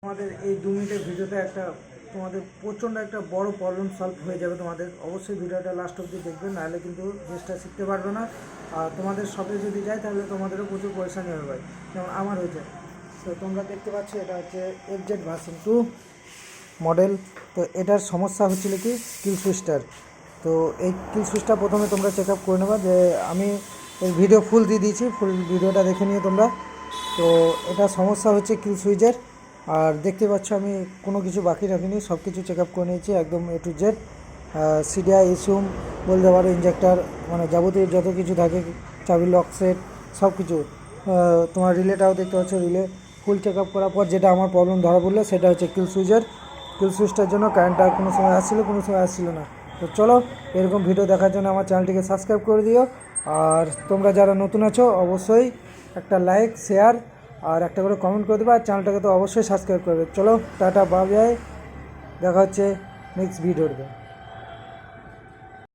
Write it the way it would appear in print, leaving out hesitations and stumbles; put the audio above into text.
তোমাদের এই 2 মিনিটের ভিডিওতে তোমাদের প্রচণ্ড একটা বড় প্রবলেম সলভ হয়ে যাবে। তোমাদের অবশ্যই ভিডিওটা লাস্ট অবধি দেখবে, নাহলে কিন্তু জিনিসটা শিখতে পারবে না। আর তোমাদের শপে যদি যায় তাহলে তোমাদেরও প্রচুর পরেশানি হবে, যেমন আমার হয়েছে। তো তোমরা দেখতে পাচ্ছ এটা হচ্ছে FZ ভার্সন 2 মডেল। তো এটার সমস্যা হচ্ছিল কি কিল সুইচটার। তো এই কিল সুইচটা প্রথমে তোমরা চেক আপ করে নেবা, যে আমি এই ভিডিও ফুল দিয়ে দিয়েছি, ফুল ভিডিওটা দেখে নিও তোমরা। তো এটা সমস্যা হচ্ছে কিল সুইচের। আর দেখতে পাচ্ছ আমি কোনো কিছু বাকি রাখিনি, সব কিছু চেক আপ করে নিয়েছি একদম A to Z। সিডিআই ইসুম বলতে পারো, ইঞ্জেক্টার, মানে যাবতীয় যত কিছু থাকে, চাবি লক সেট সব কিছু। তোমার রিলেটাও দেখতে পাচ্ছ, রিলে ফুল চেক আপ করার পর যেটা আমার প্রবলেম ধরা পড়লো সেটা হচ্ছে কিল সুইচের। কিল সুইচটার জন্য কারেন্টটা কোনো সময় আসছিলো, কোনো সময় আসছিলো না। তো চলো, এরকম ভিডিও দেখার জন্য আমার চ্যানেলটিকে সাবস্ক্রাইব করে দিও। আর তোমরা যারা নতুন আছো অবশ্যই একটা লাইক, শেয়ার আর একটা করে কমেন্ট করে দেবে, আর চ্যানেলটাকে তো অবশ্যই সাবস্ক্রাইব করবে। চলো টাটা, বাই বাই, দেখা হচ্ছে নেক্সট ভিডিওতে।